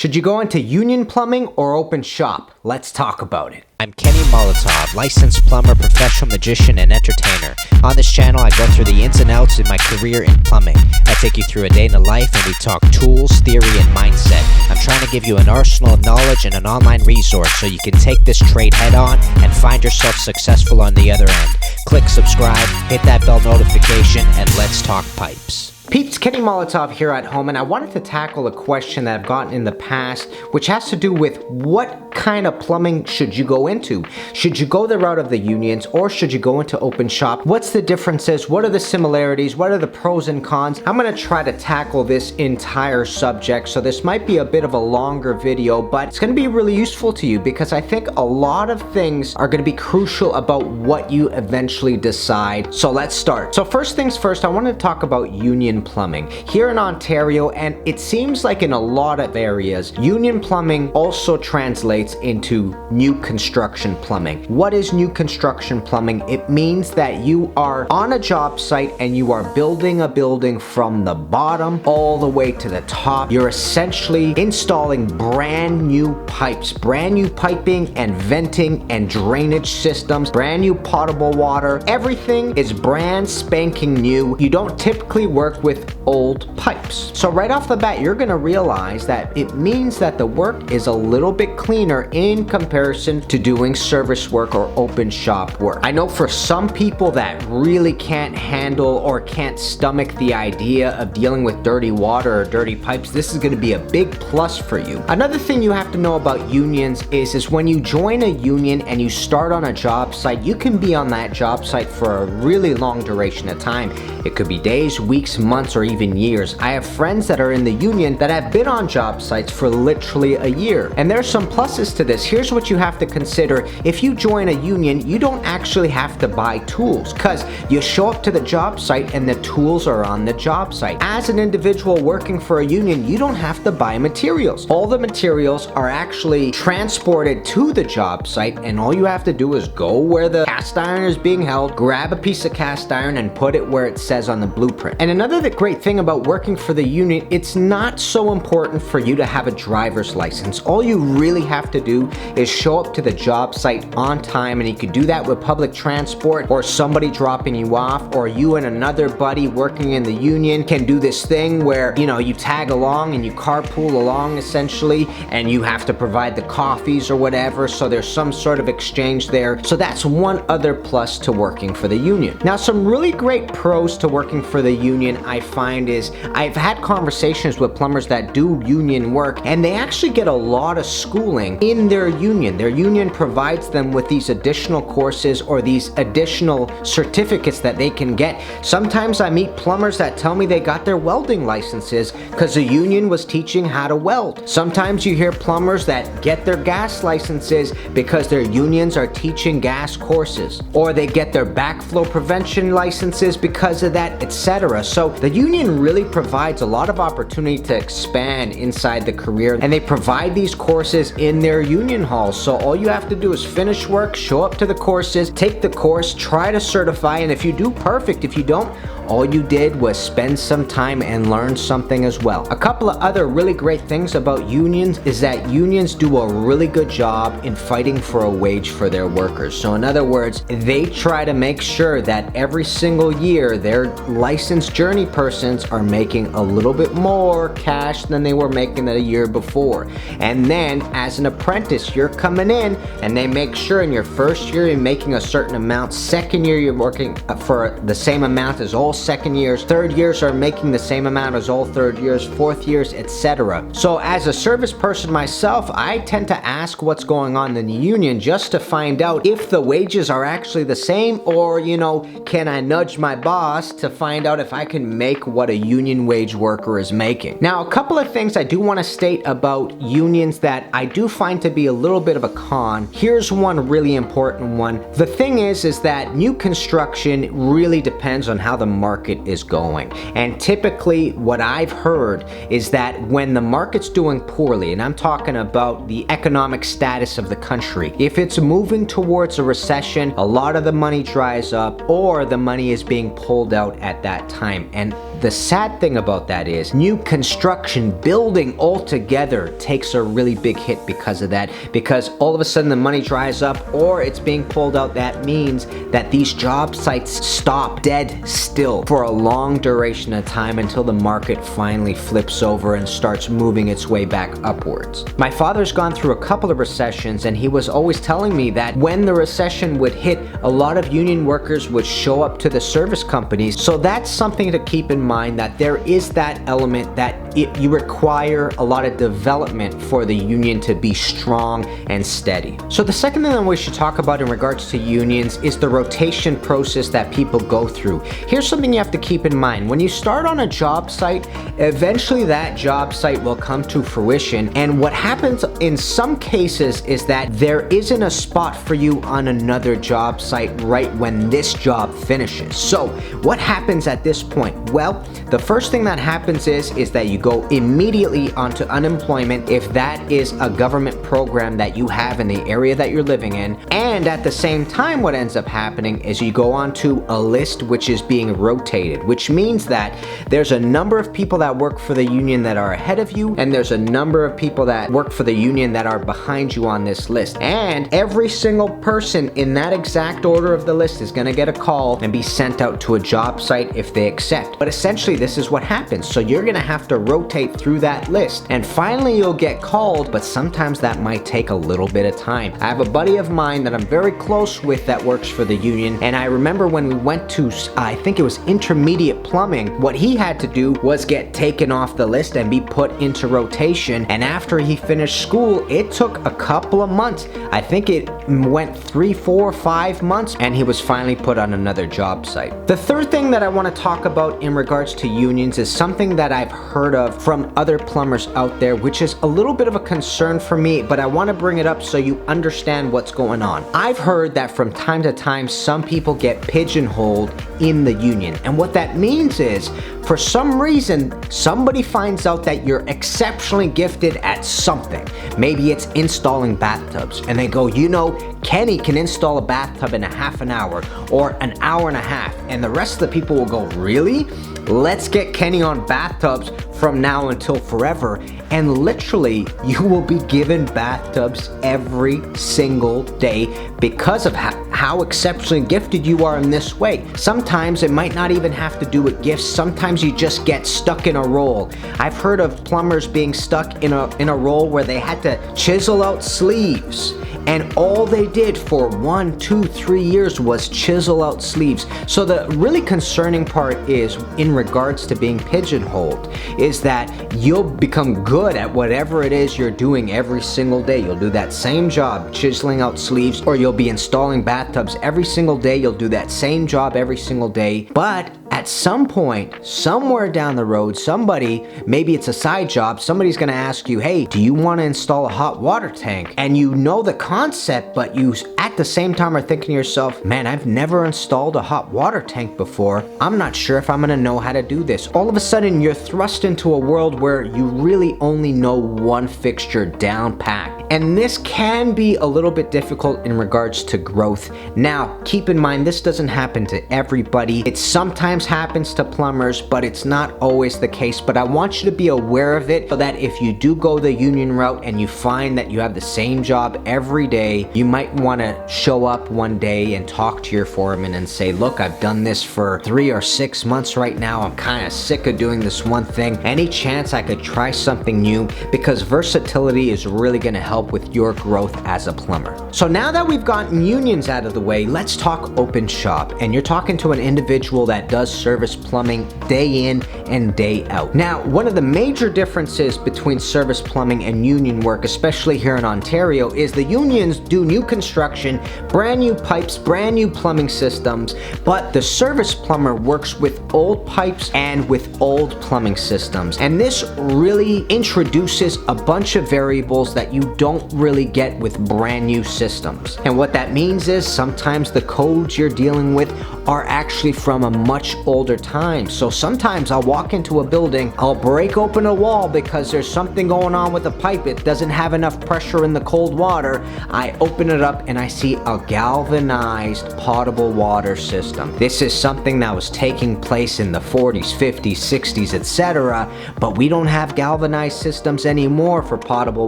Should you go into union plumbing or open shop? Let's talk about it. I'm Kenny Molotov, licensed plumber, professional magician, and entertainer. On this channel, I go through the ins and outs of my career in plumbing. I take you through a day in the life and we talk tools, theory, and mindset. I'm trying to give you an arsenal of knowledge and an online resource so you can take this trade head on and find yourself successful on the other end. Click subscribe, hit that bell notification, and let's talk pipes. Peeps, Kenny Molotov here at home, and I wanted to tackle a question that I've gotten in the past, which has to do with what kind of plumbing should you go into? Should you go the route of the unions or should you go into open shop? What's the differences? What are the similarities? What are the pros and cons? I'm going to try to tackle this entire subject, so this might be a bit of a longer video, but it's going to be really useful to you because I think a lot of things are going to be crucial about what you eventually decide. So let's start. So first things first, I want to talk about union plumbing. Here in Ontario, and it seems like in a lot of areas, union plumbing also translates into new construction plumbing. What is new construction plumbing? It means that you are on a job site and you are building a building from the bottom all the way to the top. You're essentially installing brand new pipes, brand new piping and venting and drainage systems, brand new potable water. Everything is brand spanking new. You don't typically work with old pipes. So right off the bat, you're gonna realize that it means that the work is a little bit cleaner in comparison to doing service work or open shop work. I know for some people that really can't handle or can't stomach the idea of dealing with dirty water or dirty pipes, this is gonna be a big plus for you. Another thing you have to know about unions is when you join a union and you start on a job site, you can be on that job site for a really long duration of time. It could be days, weeks, months, or even years. I have friends that are in the union that have been on job sites for literally a year. And there's some pluses to this. Here's what you have to consider. If you join a union, you don't actually have to buy tools because you show up to the job site and the tools are on the job site. As an individual working for a union, you don't have to buy materials. All the materials are actually transported to the job site, and all you have to do is go where the cast iron is being held, grab a piece of cast iron and put it where it says on the blueprint. And another great thing about working for the union, it's not so important for you to have a driver's license. All you really have to do is show up to the job site on time, and you could do that with public transport or somebody dropping you off, or you and another buddy working in the union can do this thing where, you know, you tag along and you carpool along essentially, and you have to provide the coffees or whatever, so there's some sort of exchange there. So that's one other plus to working for the union. Now, some really great pros to working for the union I find is I've had conversations with plumbers that do union work, and they actually get a lot of schooling in their union. Their union provides them with these additional courses or these additional certificates that they can get. Sometimes I meet plumbers that tell me they got their welding licenses because the union was teaching how to weld. Sometimes you hear plumbers that get their gas licenses because their unions are teaching gas courses, or they get their backflow prevention licenses because of that, etc. So the union really provides a lot of opportunity to expand inside the career, and they provide these courses in their union halls. So all you have to do is finish work, show up to the courses, take the course, try to certify, and if you do, perfect. If you don't, all you did was spend some time and learn something as well. A couple of other really great things about unions is that unions do a really good job in fighting for a wage for their workers. So in other words, they try to make sure that every single year their licensed journey persons are making a little bit more cash than they were making the year before. And then as an apprentice, you're coming in and they make sure in your first year you're making a certain amount, second year you're working for the same amount as all second years, third years are making the same amount as all third years, fourth years, etc. So as a service person myself, I tend to ask what's going on in the union just to find out if the wages are actually the same, or, you know, can I nudge my boss to find out if I can make what a union wage worker is making. Now, a couple of things I do want to state about unions that I do find to be a little bit of a con. Here's one really important one. The thing is that new construction really depends on how the market is going. And typically what I've heard is that when the market's doing poorly, and I'm talking about the economic status of the country, if it's moving towards a recession, a lot of the money dries up or the money is being pulled out at that time. And the sad thing about that is new construction, building altogether takes a really big hit because of that, because all of a sudden the money dries up or it's being pulled out. That means that these job sites stop dead still for a long duration of time until the market finally flips over and starts moving its way back upwards. My father's gone through a couple of recessions, and he was always telling me that when the recession would hit, a lot of union workers would show up to the service companies. So that's something to keep in mind, that there is that element that you require a lot of development for the union to be strong and steady. So the second thing that we should talk about in regards to unions is the rotation process that people go through. Here's something you have to keep in mind. When you start on a job site, eventually that job site will come to fruition, and what happens in some cases is that there isn't a spot for you on another job site right when this job finishes. So what happens at this point? Well, the first thing that happens is that you go immediately onto unemployment if that is a government program that you have in the area that you're living in. And at the same time, what ends up happening is you go onto a list which is being rotated, which means that there's a number of people that work for the union that are ahead of you, and there's a number of people that work for the union that are behind you on this list. And every single person in that exact order of the list is going to get a call and be sent out to a job site if they accept. But essentially, this is what happens. So you're going to have to rotate through that list, and finally you'll get called, but sometimes that might take a little bit of time. I have a buddy of mine that I'm very close with that works for the union, and I remember when we went to, I think it was intermediate plumbing, what he had to do was get taken off the list and be put into rotation. And after he finished school, it took a couple of months. I think it went 3, 4, 5 months, and he was finally put on another job site. The third thing that I want to talk about in regards to unions is something that I've heard of from other plumbers out there, which is a little bit of a concern for me, but I want to bring it up so you understand what's going on. I've heard that from time to time, some people get pigeonholed in the union. And what that means is, for some reason, somebody finds out that you're exceptionally gifted at something. Maybe it's installing bathtubs, and they go, you know, Kenny can install a bathtub in a half an hour or an hour and a half. And the rest of the people will go, really? Let's get Kenny on bathtubs from now until forever. And literally, you will be given bathtubs every single day because of how exceptionally gifted you are in this way. Sometimes it might not even have to do with gifts. Sometimes you just get stuck in a role. I've heard of plumbers being stuck in a role where they had to chisel out sleeves, and all they did for 1, 2, 3 years was chisel out sleeves. So the really concerning part is, in regards to being pigeonholed, is that you'll become good at whatever it is you're doing every single day. You'll do that same job, chiseling out sleeves, or you'll be installing bathtubs every single day. You'll do that same job every single day. But at some point, somewhere down the road, somebody, maybe it's a side job, somebody's gonna ask you, hey, do you wanna install a hot water tank? And you know the concept, but you at the same time are thinking to yourself, man, I've never installed a hot water tank before. I'm not sure if I'm gonna know how to do this. All of a sudden, you're thrust into a world where you really only know one fixture down pat. And this can be a little bit difficult in regards to growth. Now, keep in mind, this doesn't happen to everybody. It sometimes happens to plumbers, but it's not always the case. But I want you to be aware of it so that if you do go the union route and you find that you have the same job every day, you might want to show up one day and talk to your foreman and say, look, I've done this for 3 or 6 months right now. I'm kind of sick of doing this one thing. Any chance I could try something new? Because versatility is really going to help with your growth as a plumber. So now that we've gotten unions out of the way, let's talk open shop. And you're talking to an individual that does service plumbing day in and day out. Now, one of the major differences between service plumbing and union work, especially here in Ontario, is the unions do new construction, brand new pipes, brand new plumbing systems, but the service plumber works with old pipes and with old plumbing systems. And this really introduces a bunch of variables that you don't really get with brand new systems. And what that means is sometimes the codes you're dealing with are actually from a much older time. So sometimes I'll walk into a building, I'll break open a wall because there's something going on with the pipe. It doesn't have enough pressure in the cold water. I open it up and I see a galvanized potable water system. This is something that was taking place in the 40s, 50s, 60s, etc. But we don't have galvanized systems anymore for potable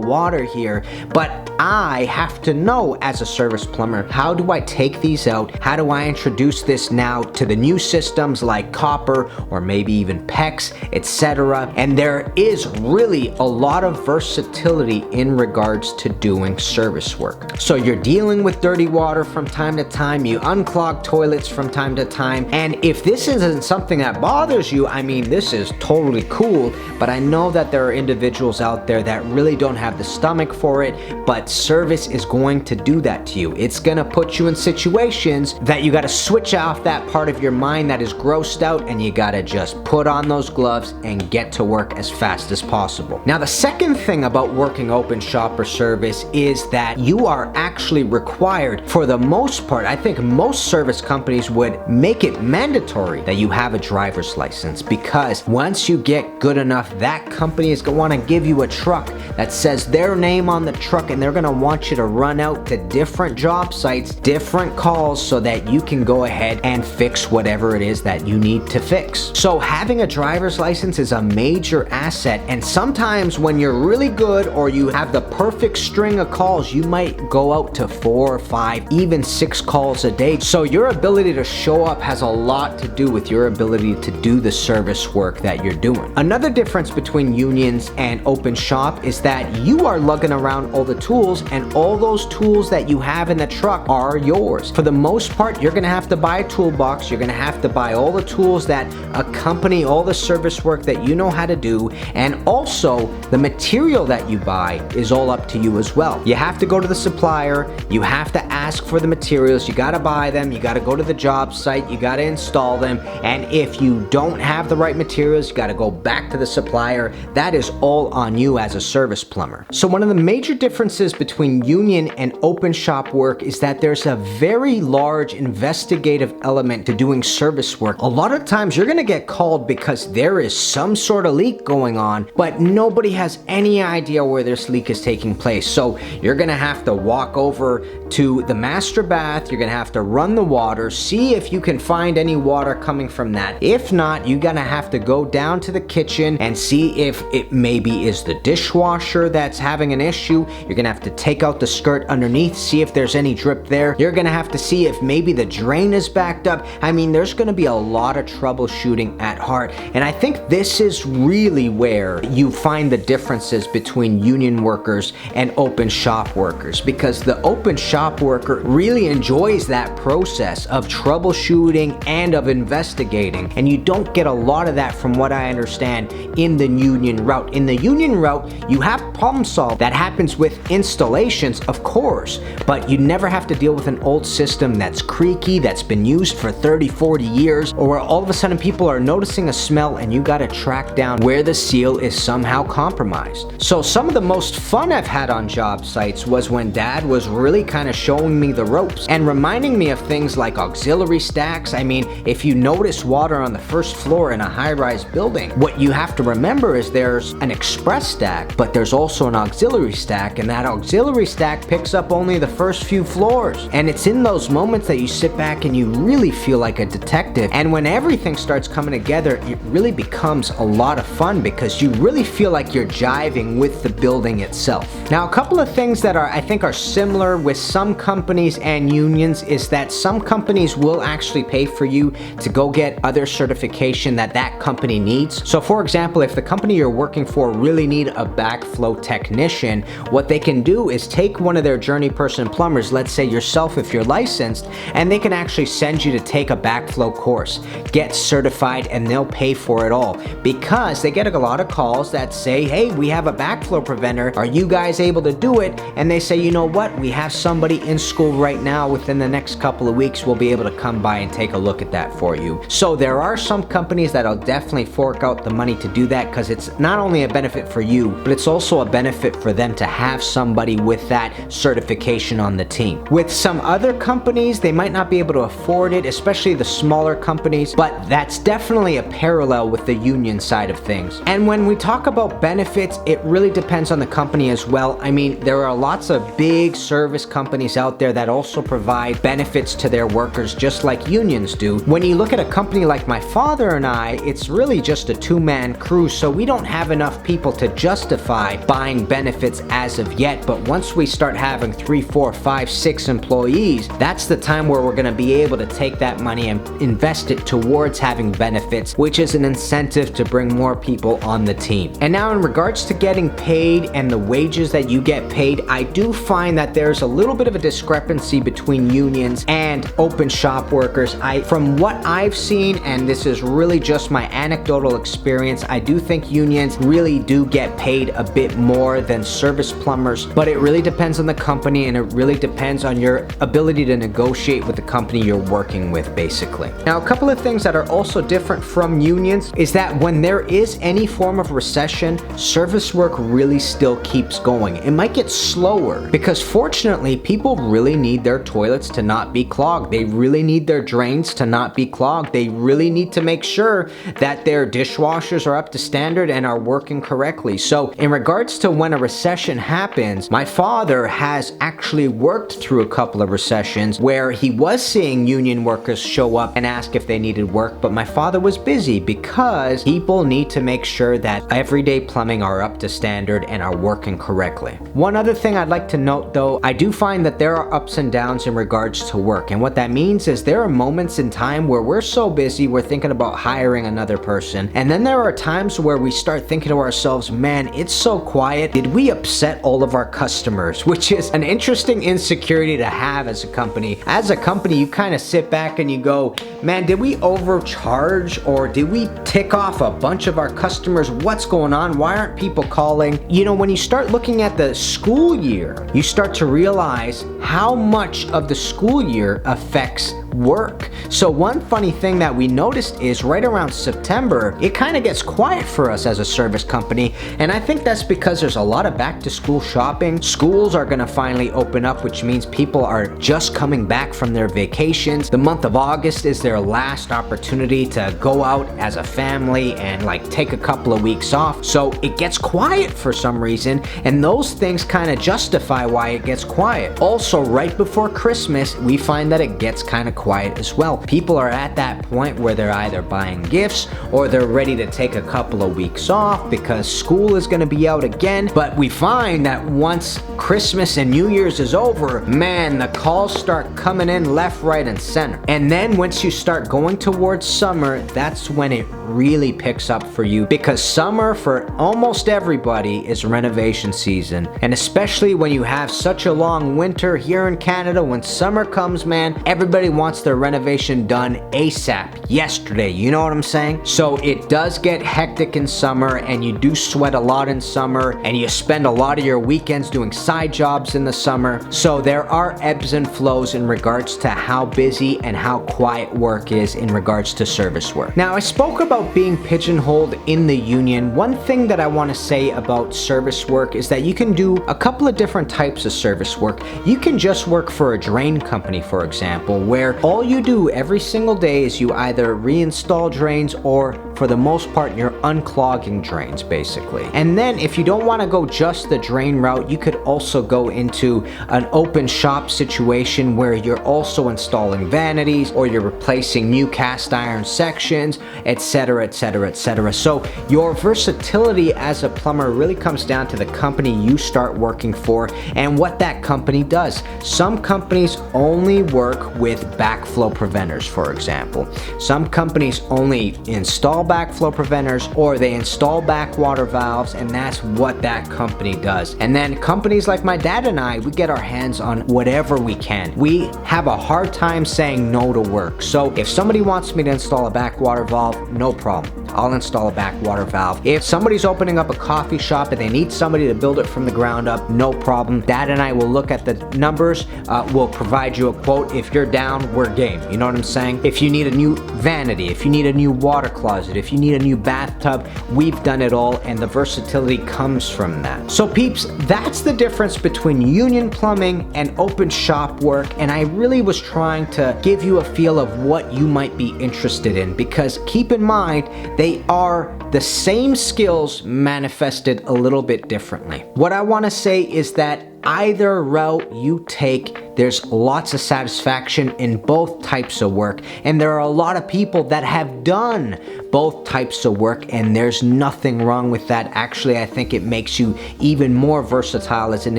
water here. But I have to know as a service plumber, how do I take these out? How do I introduce this now to the new systems like copper or maybe even PEX, etc.? And there is really a lot of versatility in regards to doing service work. So you're dealing with dirty water from time to time, you unclog toilets from time to time, and if this isn't something that bothers you, I mean, this is totally cool, but I know that there are individuals out there that really don't have the stomach for it, but service is going to do that to you. It's gonna put you in situations that you gotta switch off that part of your mind that is grossed out, and you gotta just put on those gloves and get to work as fast as possible. Now, the second thing about working open shop or service is that you are actually required, for the most part, I think most service companies would make it mandatory that you have a driver's license, because once you get good enough, that company is gonna wanna give you a truck that says their name on the truck, and they're gonna want you to run out to different job sites, different calls, so that you can go ahead and fix whatever it is that you need to fix. So having a driver's license is a major asset, and sometimes when you're really good or you have the perfect string of calls, you might go out to 4 or 5, even 6 calls a day. So your ability to show up has a lot to do with your ability to do the service work that you're doing. Another difference between unions and open shop is that you are lugging around all the tools, and all those tools that you have in the truck are yours. For the most part, you're gonna have to buy a toolbox, you're gonna have to buy all the tools that accompany all the service work that you know how to do, and also the material that you buy is all up to you as well. You have to go to the supplier, you have to ask for the materials, you gotta buy them, you gotta go to the job site, you gotta install them, and if you don't have the right materials, you gotta go back to the supplier. That is all on you as a service plumber. So one of the major differences between union and open shop work is that there's a very large investigative element to doing service work. A lot of times you're gonna get called because there is some sort of leak going on, but nobody has any idea where this leak is taking place. So you're gonna have to walk over to the master bath, you're gonna have to run the water, see if you can find any water coming from that. If not, you're gonna have to go down to the kitchen and see if it maybe is the dishwasher that's having an issue. You're gonna have to take out the skirt underneath, see if there's any drip there. You're gonna have to see if maybe the drain is backed up. I mean, there's gonna be a lot of troubleshooting at heart. And I think this is really where you find the differences between union workers and open shop workers, because the open shop worker really enjoys that process of troubleshooting and of investigating. And you don't get a lot of that, from what I understand, in the union route. In the union route, you have problem solve that happens with installations, of course, but you never have to deal with an old system that's creaky, that's been used for 30, 40 years, or where all of a sudden people are noticing a smell and you gotta track down where the seal is somehow compromised. So some of the most fun I've had on job sites was when Dad was really kind of showing me the ropes and reminding me of things like auxiliary stacks. I mean, if you notice water on the first floor in a high-rise building, what you have to remember is there's an express stack, but there's also an auxiliary stack, and that auxiliary stack picks up only the first few floors. And it's in those moments that you sit back and you really feel like a detective. And when everything starts coming together, it really becomes a lot of fun, because you really feel like you're jiving with the building itself. Now, a couple of things that I think are similar with some companies and unions is that some companies will actually pay for you to go get other certification that company needs. So for example, if the company you're working for really need a backflow technician, what they can do is take one of their journey person plumbers, let's say yourself if you're licensed, and they can actually send you to take a backflow course, get certified, and they'll pay for it all, because they get a lot of calls that say, hey, we have a backflow preventer, are you guys able to do it? And they say, you know what, we have somebody in school right now, within the next couple of weeks, we'll be able to come by and take a look at that for you. So there are some companies that'll definitely fork out the money to do that, because it's not only a benefit for you, but it's also a benefit for them to have somebody with that certification on the team. With some other companies, they might not be able to afford it, especially the smaller companies, but that's definitely a parallel with the union side of things. And when we talk about benefits, it really depends on the company as well. I mean, there are lots of big service companies out there that also provide benefits to their workers just like unions do. When you look at a company like my father and I, it's really just a two-man crew, so we don't have enough people to justify buying benefits as of yet. But once we start having 3, 4, 5, 6 employees, that's the time where we're going to be able to take that money and invest it towards having benefits, which is an incentive to bring more people on the team. And now in regards to getting paid and the wages that you get paid, I do find that there's a little bit of a discrepancy between unions and open shop workers. From what I've seen, and this is really just my anecdotal experience, I do think unions really do get paid a bit more than service plumbers, but it really depends on the company, and it really depends on your ability to negotiate with the company you're working with, basically. Now, a couple of things that are also different from unions is that when there is any form of recession, service work really still keeps going. It might get slower because fortunately, people really need their toilets to not be clogged. They really need their drains to not be clogged. They really need to make sure that their dishwashers are up to standard and are working correctly. So in regards to when a recession happens, my father has actually worked through a couple of recessions where he was seeing union workers show up and ask if they needed work, but my father was busy because people need to make sure that everyday plumbing are up to standard and are working correctly. One other thing I'd like to note though, I do find that there are ups and downs in regards to work, and what that means is there are moments in time where we're so busy we're thinking about hiring another person, and then there are times where we start thinking to ourselves, man, it's so quiet, did we upset all of our customers? Which is an interesting insecurity to have as a company. As a company, you kind of sit back and you go, man, did we overcharge, or did we tick off a bunch of our customers? What's going on? Why aren't people calling? You know, when you start looking at the school year, you start to realize how much of the school year affects work. So one funny thing that we noticed is right around September, it kind of gets quiet for us as a service company, and I think that's because there's a lot of back to school shopping. Schools are going to finally open up, which means people are just coming back from their vacations. The month of August is their last opportunity to go out as a family and like take a couple of weeks off. So it gets quiet for some reason, and those things kind of justify why it gets quiet. Also, right before Christmas, we find that it gets kind of quiet as well. People are at that point where they're either buying gifts or they're ready to take a couple of weeks off because school is going to be out again. But we find that once Christmas and New Year's is over, man, the calls start coming in left, right, and center. And then once you start going towards summer, that's when it really picks up for you, because summer for almost everybody is renovation season. And especially when you have such a long winter here in Canada, when summer comes, man, everybody wants their renovation done ASAP, yesterday, you know what I'm saying? So it does get hectic in summer, and you do sweat a lot in summer, and you spend a lot of your weekends doing side jobs in the summer. So there are ebbs and flows in regards to how busy and how quiet work is in regards to service work. Now, I spoke about being pigeonholed in the union. One thing that I want to say about service work is that you can do a couple of different types of service work. You can just work for a drain company, for example, where all you do every single day is you either reinstall drains, or for the most part, you're unclogging drains, basically. And then if you don't want to go just the drain route, you could also go into an open shop situation where you're also installing vanities, or you're replacing new cast iron sections, etc., etc., etc. So your versatility as a plumber really comes down to the company you start working for and what that company does. Some companies only work with backflow preventers, for example. Some companies only install backflow preventers, or they install backwater valves, and that's what that company does. And then companies like my dad and I, we get our hands on whatever we can. We have a hard time saying no to work. So if somebody wants me to install a backwater valve, no problem. I'll install a backwater valve. If somebody's opening up a coffee shop and they need somebody to build it from the ground up, no problem. Dad and I will look at the numbers, we'll provide you a quote. If you're down, we're game. You know what I'm saying? If you need a new vanity, if you need a new water closet, if you need a new bathtub, we've done it all, and the versatility comes from that. So peeps, that's the difference between union plumbing and open shop work, and I really was trying to give you a feel of what you might be interested in, because keep in mind, they are the same skills manifested a little bit differently. What I want to say is that either route you take, there's lots of satisfaction in both types of work, and there are a lot of people that have done both types of work, and there's nothing wrong with that. Actually, I think it makes you even more versatile as an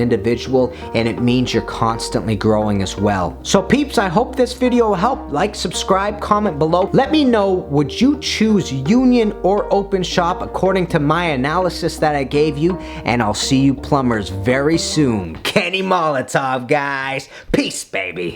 individual, and it means you're constantly growing as well. So peeps, I hope this video helped. Like, subscribe, comment below. Let me know, would you choose union or open shop according to my analysis that I gave you? And I'll see you plumbers very soon. Kenny Molotov, guys. Peace, baby.